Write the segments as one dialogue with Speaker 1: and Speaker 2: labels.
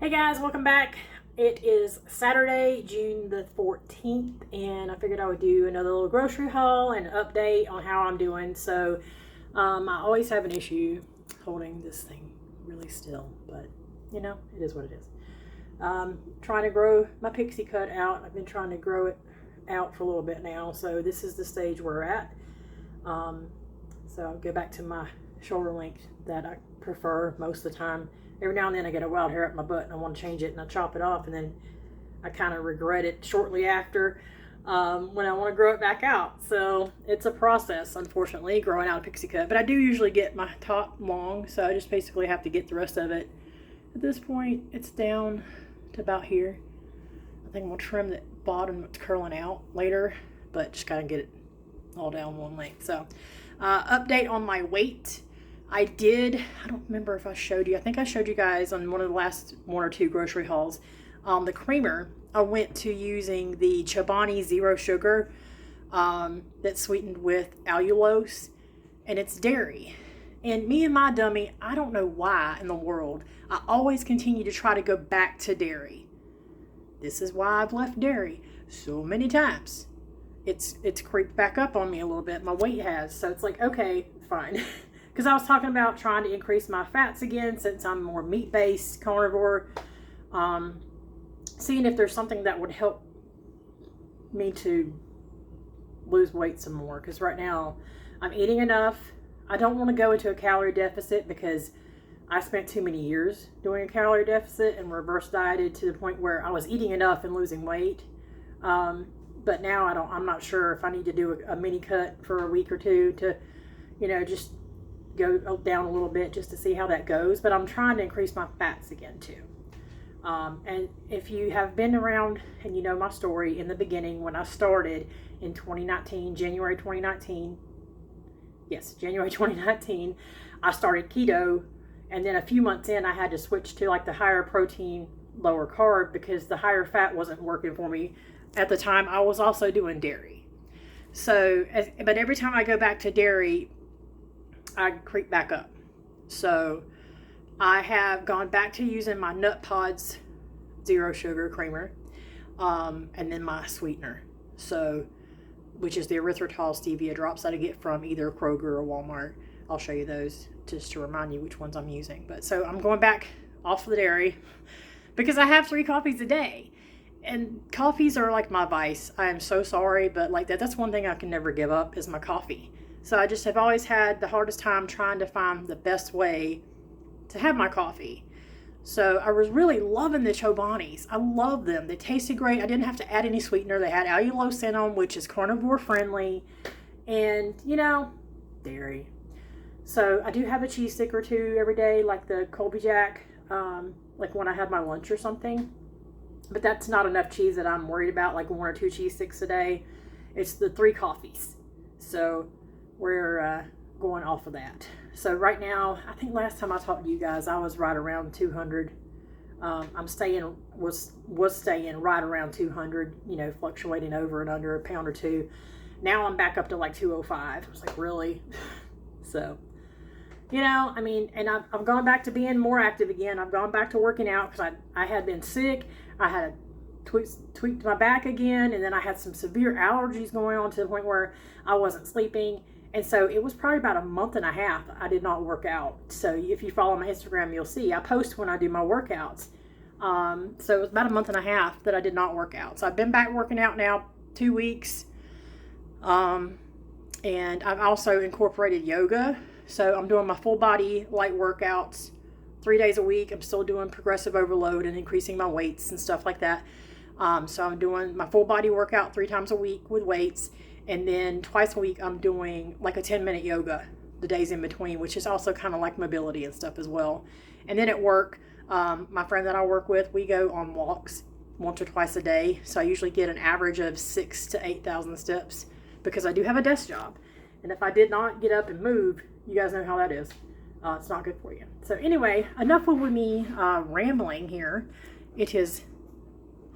Speaker 1: Hey guys, welcome back. It is Saturday, June the 14th, and I figured I would do another little grocery haul and update on how I'm doing. So, I always have an issue holding this thing really still, but you know, it is what it is. Trying to grow my pixie cut out. I've been trying to grow it out for a little bit now, so this is the stage we're at. So I'll go back to my shoulder length that I prefer most of the time. Every now and then I get a wild hair up my butt and I want to change it and I chop it off, and then I kind of regret it shortly after when I want to grow it back out. So it's a process, unfortunately, growing out a pixie cut. But I do usually get my top long, so I just basically have to get the rest of it. At this point, it's down to about here. I think I'm going to trim the bottom that's curling out later, but just kind of get it all down one length. So update on my weight. I don't remember if I showed you. I think I showed you guys on one of the last one or two grocery hauls. The creamer, I went to using the Chobani Zero Sugar that's sweetened with allulose, and it's dairy. And me and my dummy, I don't know why in the world, I always continue to try to go back to dairy. This is why I've left dairy so many times. It's creeped back up on me a little bit. My weight has. So it's like, okay, fine. Because I was talking about trying to increase my fats again since I'm more meat-based carnivore. Seeing if there's something that would help me to lose weight some more. Because right now I'm eating enough. I don't want to go into a calorie deficit because I spent too many years doing a calorie deficit and reverse dieted to the point where I was eating enough and losing weight. But now I'm not sure if I need to do a mini cut for a week or two to, just go down a little bit just to see how that goes. But I'm trying to increase my fats again too. And if you have been around and you know my story in the beginning, when I started in 2019, January 2019, I started keto. And then a few months in, I had to switch to like the higher protein, lower carb because the higher fat wasn't working for me. At the time, I was also doing dairy. But every time I go back to dairy, I creep back up. So I have gone back to using my Nut Pods Zero Sugar creamer, and then my sweetener. Which is the erythritol stevia drops that I get from either Kroger or Walmart. I'll show you those just to remind you which ones I'm using. But so I'm going back off the dairy because I have 3 coffees a day. And coffees are like my vice. I am so sorry, but like that's one thing I can never give up is my coffee. So I just have always had the hardest time trying to find the best way to have my coffee. So I was really loving the Chobanis. I love them. They tasted great. I didn't have to add any sweetener. They had allulose in them, which is carnivore friendly. And, dairy. So I do have a cheese stick or two every day, like the Colby Jack, like when I had my lunch or something. But that's not enough cheese that I'm worried about, like 1 or 2 cheese sticks a day. It's the 3 coffees. So we're going off of that. So right now, I think last time I talked to you guys, I was right around 200. Was staying right around 200, fluctuating over and under a pound or two. Now I'm back up to like 205. I was like, really? So, and I've gone back to being more active again. I've gone back to working out because I had been sick. I had tweaked my back again, and then I had some severe allergies going on to the point where I wasn't sleeping. And so it was probably about a month and a half I did not work out. So if you follow my Instagram, you'll see I post when I do my workouts. So it was about a month and a half that I did not work out. So I've been back working out now 2 weeks. And I've also incorporated yoga. So I'm doing my full body light workouts 3 days a week. I'm still doing progressive overload and increasing my weights and stuff like that. So I'm doing my full body workout 3 times a week with weights. And then twice a week, I'm doing like a 10-minute yoga the days in between, which is also kind of like mobility and stuff as well. And then at work, my friend that I work with, we go on walks once or twice a day. So I usually get an average of 6,000 to 8,000 steps because I do have a desk job. And if I did not get up and move, you guys know how that is. It's not good for you. So anyway, enough with me rambling here. It is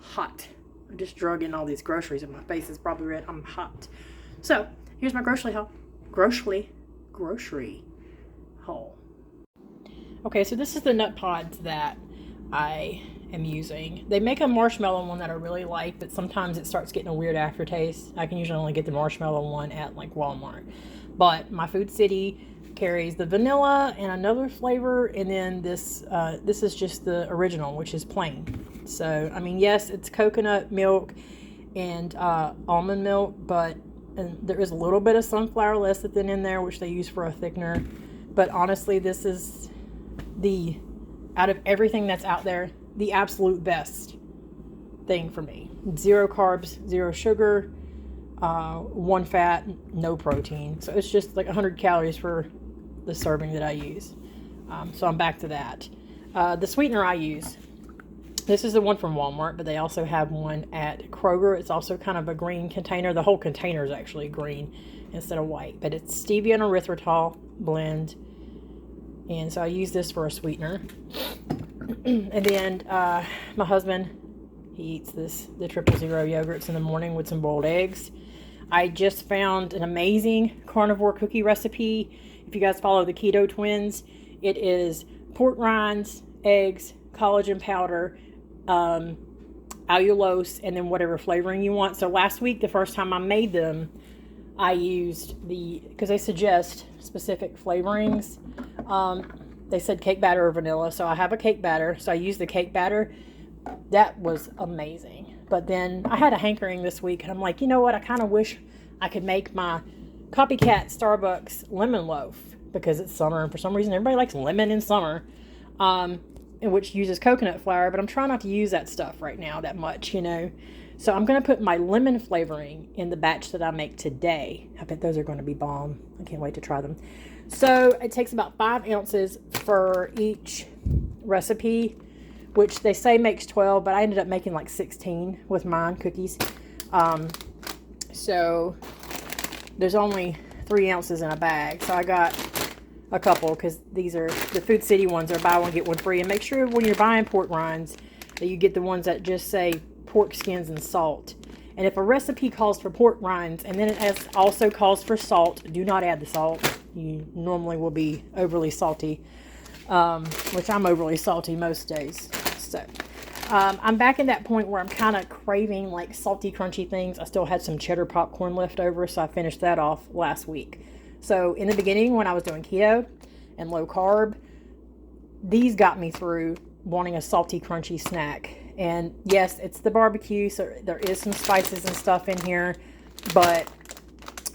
Speaker 1: hot. I just drug in all these groceries and my face is probably red. I'm hot. So here's my grocery haul. Grocery haul. Okay, so this is the Nut Pods that I am using. They make a marshmallow one that I really like, but sometimes it starts getting a weird aftertaste. I can usually only get the marshmallow one at like Walmart. But my Food City carries the vanilla and another flavor, and then this is just the original, which is plain. So I mean, yes, it's coconut milk and almond milk, but there is a little bit of sunflower lecithin in there, which they use for a thickener. But honestly, this is out of everything that's out there, the absolute best thing for me. 0 carbs, 0 sugar, 1 fat, no protein. So it's just like 100 calories for the serving that I use. So I'm back to that. The sweetener I use, this is the one from Walmart, but they also have one at Kroger. It's also kind of a green container. The whole container is actually green instead of white, but it's stevia and erythritol blend. And so I use this for a sweetener. And then my husband, he eats the 000 yogurts in the morning with some boiled eggs. I just found an amazing carnivore cookie recipe. If you guys follow the Keto Twins, it is pork rinds, eggs, collagen powder, allulose, and then whatever flavoring you want. So last week, the first time I made them, I used because they suggest specific flavorings. They said cake batter or vanilla, so I have a cake batter, so I used the cake batter. That was amazing. But then I had a hankering this week, and I'm like, you know what, I kind of wish I could make my copycat Starbucks lemon loaf, because it's summer, and for some reason everybody likes lemon in summer, which uses coconut flour, but I'm trying not to use that stuff right now that much, you know. So I'm going to put my lemon flavoring in the batch that I make today. I bet those are going to be bomb. I can't wait to try them. So it takes about 5 ounces for each recipe, which they say makes 12, but I ended up making like 16 with mine cookies. So there's only 3 ounces in a bag. So I got a couple, because these are the Food City ones are buy one get one free. And make sure when you're buying pork rinds that you get the ones that just say pork skins and salt. And if a recipe calls for pork rinds and then it also calls for salt, do not add the salt. You normally will be overly salty, which I'm overly salty most days. So I'm back in that point where I'm kind of craving like salty, crunchy things. I still had some cheddar popcorn left over, so I finished that off last week. So in the beginning, when I was doing keto and low carb, these got me through wanting a salty, crunchy snack. And yes, it's the barbecue, so there is some spices and stuff in here, but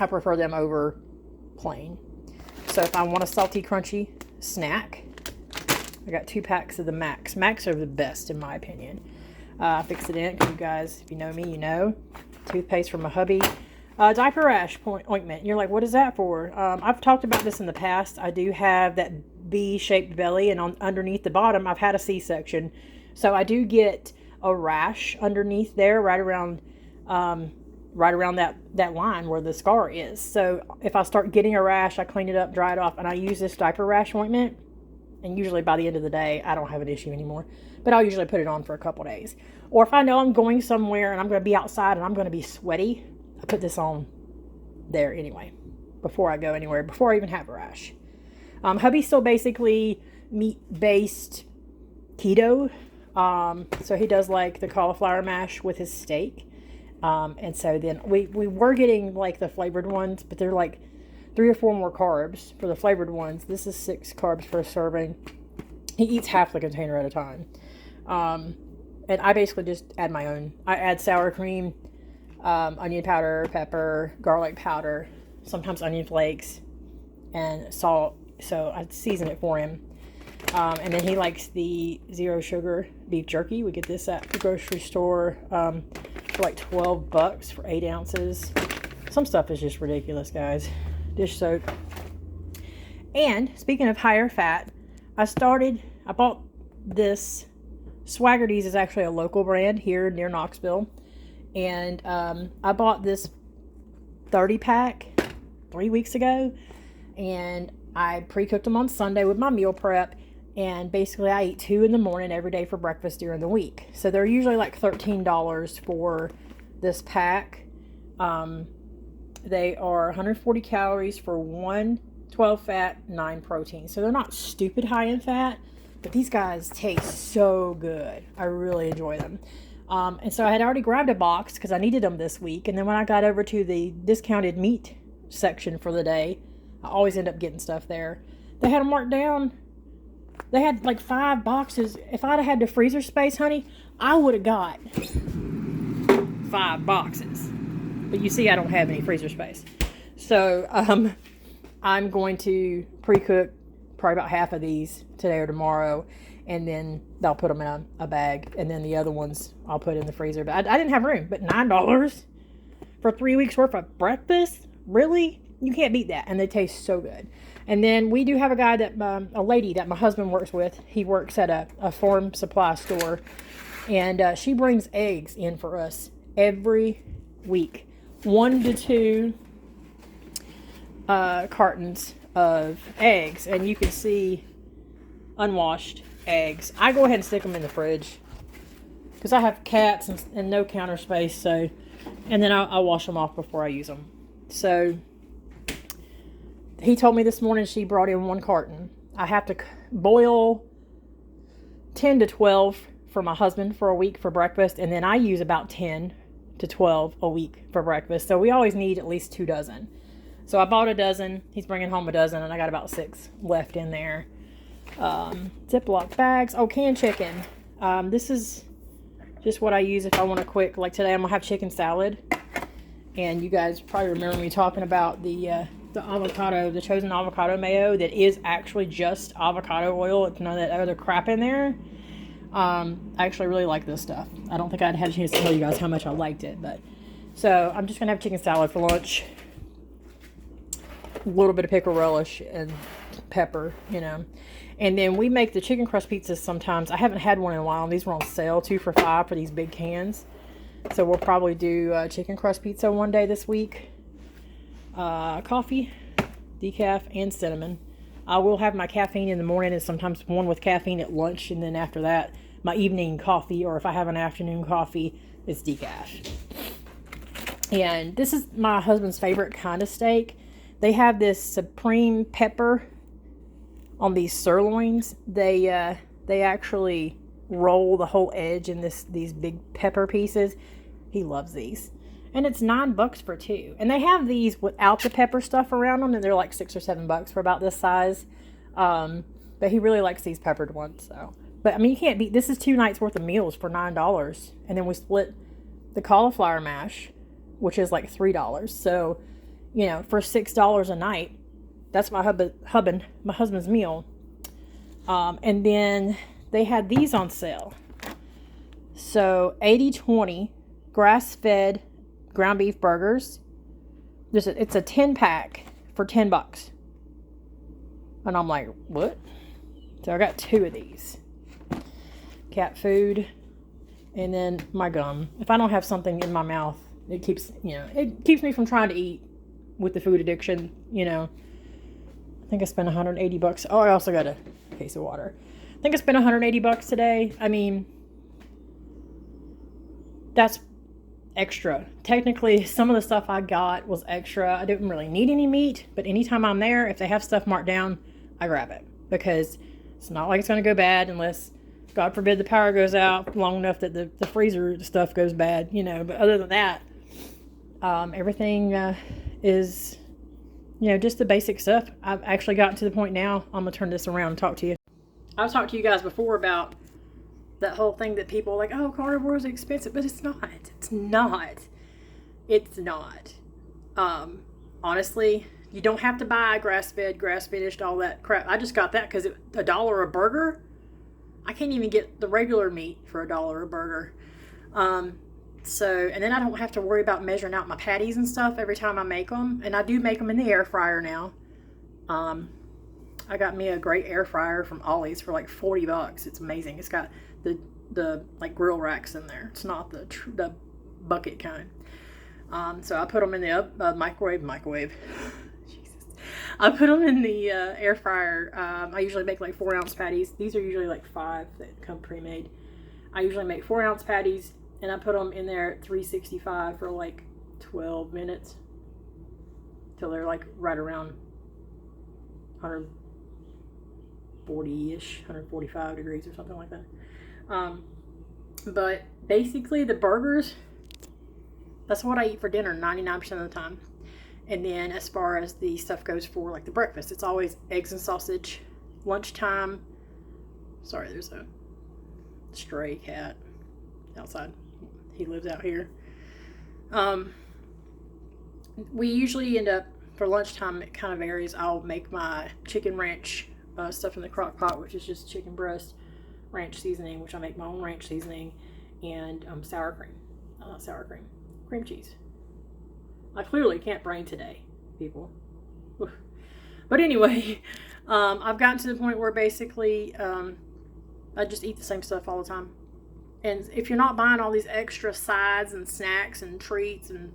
Speaker 1: I prefer them over plain. So if I want a salty, crunchy snack, I got 2 packs of the Max. Max are the best in my opinion. Fix It In, because you guys, if you know me, you know. Toothpaste from my hubby. Diaper rash ointment. You're like, what is that for? I've talked about this in the past. I do have that V-shaped belly, and underneath the bottom, I've had a C-section. So I do get a rash underneath there, right around that line where the scar is. So if I start getting a rash, I clean it up, dry it off, and I use this diaper rash ointment. And usually by the end of the day, I don't have an issue anymore. But I'll usually put it on for a couple days. Or if I know I'm going somewhere and I'm going to be outside and I'm going to be sweaty, I put this on there anyway, before I go anywhere, before I even have a rash. Hubby's still basically meat-based keto. So he does like the cauliflower mash with his steak. And so then we were getting like the flavored ones, but they're like 3 or 4 more carbs for the flavored ones. This is 6 carbs per serving. He eats half the container at a time. And I basically just add my own. I add sour cream, onion powder, pepper, garlic powder, sometimes onion flakes, and salt. So I season it for him. And then he likes the 0 sugar beef jerky. We get this at the grocery store for like $12 for 8 ounces. Some stuff is just ridiculous, guys. Dish soap. And speaking of higher fat, I bought this. Swaggerty's is actually a local brand here near Knoxville. And I bought this 30-pack 3 weeks ago. And I pre-cooked them on Sunday with my meal prep. And basically I eat 2 in the morning every day for breakfast during the week. So they're usually like $13 for this pack. They are 140 calories for 1, 12 fat, 9 protein. So they're not stupid high in fat, But these guys taste so good. I really enjoy them. And so I had already grabbed a box because I needed them this week. And then when I got over to the discounted meat section for the day, I always end up getting stuff there. They had them marked down. They had like 5 boxes. If I'd have had the freezer space, honey, I would have got 5 boxes. But you see, I don't have any freezer space. So I'm going to pre-cook probably about half of these today or tomorrow, and then I'll put them in a bag, and then the other ones I'll put in the freezer. But I didn't have room. But $9 for 3 weeks worth of breakfast? Really? You can't beat that. And they taste so good. And then we do have a guy that, a lady that my husband works with. He works at a farm supply store, and she brings eggs in for us every week. 1 to 2 cartons of eggs, and you can see unwashed eggs. I go ahead and stick them in the fridge because I have cats and no counter space. So, and then I'll wash them off before I use them. So he told me this morning she brought in 1 carton. I have to boil 10 to 12 for my husband for a week for breakfast, and then I use about 10 to 12 a week for breakfast. So we always need at least 2 dozen. So I bought a dozen. He's bringing home a dozen, and I got about 6 left in there. Ziploc bags. Oh, canned chicken. This is just what I use if I want a quick, like today I'm going to have chicken salad. And you guys probably remember me talking about the avocado, the chosen avocado mayo that is actually just avocado oil. It's none of that other crap in there. I actually really like this stuff. I don't think I'd had a chance to tell you guys how much I liked it. But so I'm just going to have chicken salad for lunch. A little bit of pickle relish and pepper, you know. And then we make the chicken crust pizzas sometimes. I haven't had one in a while. These were on sale, 2 for $5 for these big cans. So we'll probably do chicken crust pizza one day this week. Coffee, decaf, and cinnamon. I will have my caffeine in the morning and sometimes one with caffeine at lunch. And then after that, my evening coffee, or if I have an afternoon coffee, it's decaf. And this is my husband's favorite kind of steak. They have this supreme pepper on these sirloins. They actually roll the whole edge in these big pepper pieces. He loves these. And it's $9 for 2. And they have these without the pepper stuff around them, and they're like $6 or $7 for about this size. But he really likes these peppered ones. So, but I mean, you can't beat. This is 2 nights worth of meals for $9, and then we split the cauliflower mash, which is like $3. So, you know, for $6 a night, that's my husband's meal. And then they had these on sale. So 80/20 grass-fed ground beef burgers. It's a 10-pack for $10. And I'm like, what? So I got 2 of these. Cat food. And then my gum. If I don't have something in my mouth, it keeps me from trying to eat with the food addiction, you know. I think I spent $180. Oh, I also got a case of water. I think I spent $180 today. I mean, that's extra. Technically, some of the stuff I got was extra. I didn't really need any meat, but anytime I'm there, if they have stuff marked down, I grab it. Because it's not like it's going to go bad unless, God forbid, the power goes out long enough that the freezer stuff goes bad, you know. But other than that, everything is, you know, just the basic stuff. I've actually gotten to the point now, I'm going to turn this around and talk to you. I've talked to you guys before about that whole thing that people are like, oh, carnivore is expensive, but it's not. It's not. It's not. Honestly, you don't have to buy grass-fed, grass-finished, all that crap. I just got that because $1 a burger. I can't even get the regular meat for $1 a burger. So, and then I don't have to worry about measuring out my patties and stuff every time I make them. And I do make them in the air fryer now. I got me a great air fryer from Ollie's for like $40. It's amazing. It's got the like grill racks in there. It's not the bucket kind. So I put them in the microwave. Jesus. I put them in the air fryer. I usually make like 4-ounce patties. These are usually like 5 that come pre-made. I usually make 4-ounce patties, and I put them in there at 365 for like 12 minutes till they're like right around 100. 140-ish, 145 degrees or something like that. But basically the burgers, that's what I eat for dinner 99% of the time. And then as far as the stuff goes for like the breakfast, it's always eggs and sausage. Lunchtime, sorry, there's a stray cat outside. He lives out here. We usually end up, for lunchtime, it kind of varies. I'll make my chicken ranch stuff in the crock pot, which is just chicken breast, ranch seasoning, which I make my own ranch seasoning, and sour cream. Not sour cream, cream cheese. I clearly can't brain today, people. Oof. But anyway, I've gotten to the point where basically I just eat the same stuff all the time. And if you're not buying all these extra sides and snacks and treats and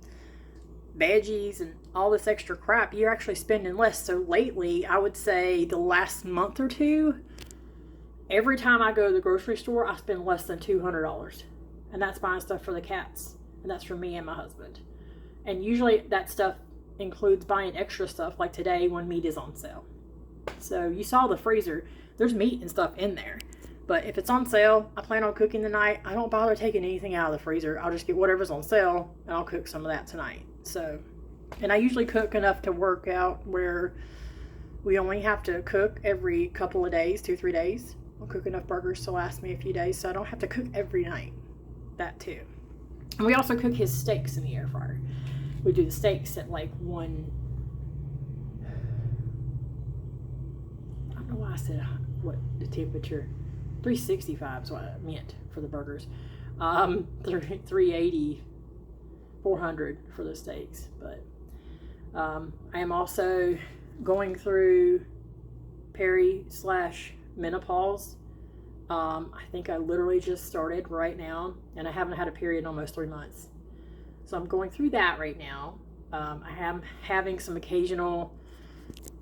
Speaker 1: veggies and all this extra crap, you're actually spending less. So lately, I would say the last month or two, every time I go to the grocery store, I spend less than $200. And that's buying stuff for the cats. And that's for me and my husband. And usually that stuff includes buying extra stuff, like today when meat is on sale. So you saw the freezer. There's meat and stuff in there. But if it's on sale, I plan on cooking tonight. I don't bother taking anything out of the freezer. I'll just get whatever's on sale and I'll cook some of that tonight. So, and I usually cook enough to work out where we only have to cook every couple of days, 2-3 days. I'll cook enough burgers to last me a few days, so I don't have to cook every night. That too. And we also cook his steaks in the air fryer. We do the steaks at like I don't know why I said what the temperature. 365 is what I meant for the burgers. 380, 400 for the steaks. But I am also going through peri/menopause. I think I literally just started right now, and I haven't had a period in almost 3 months. So I'm going through that right now. I am having some occasional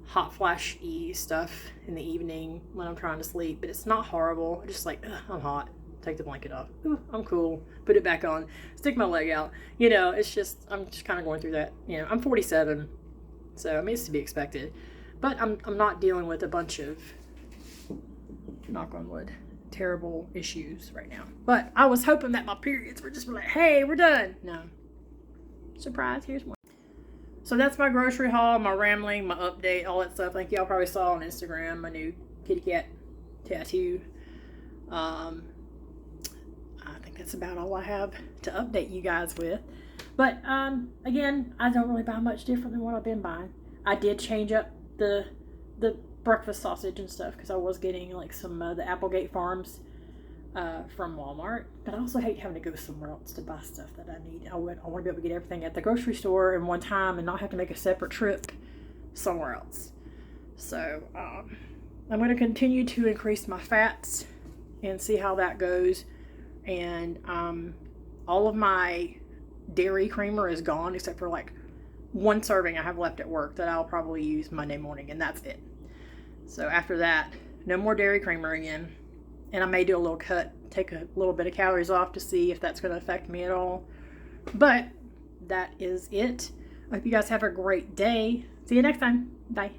Speaker 1: hot flash-y stuff in the evening when I'm trying to sleep, but it's not horrible. Just like, I'm hot. Take the blanket off. Ooh, I'm cool. Put it back on. Stick my leg out. It's just, I'm just kind of going through that. I'm 47, so I mean, it's to be expected. But I'm not dealing with a bunch of, knock on wood, terrible issues right now. But I was hoping that my periods were just like, hey, we're done. No. Surprise, here's one. So that's my grocery haul, my rambling, my update, all that stuff. Like y'all probably saw on Instagram, my new kitty cat tattoo. I think that's about all I have to update you guys with. But again, I don't really buy much different than what I've been buying. I did change up the breakfast sausage and stuff because I was getting like some of the Applegate Farms from Walmart, but I also hate having to go somewhere else to buy stuff that I need. I want to be able to get everything at the grocery store in one time and not have to make a separate trip somewhere else. So I'm going to continue to increase my fats and see how that goes. And all of my dairy creamer is gone except for like one serving I have left at work that I'll probably use Monday morning, and that's it. So after that, no more dairy creamer again. And I may do a little cut, take a little bit of calories off to see if that's going to affect me at all. But that is it. I hope you guys have a great day. See you next time. Bye.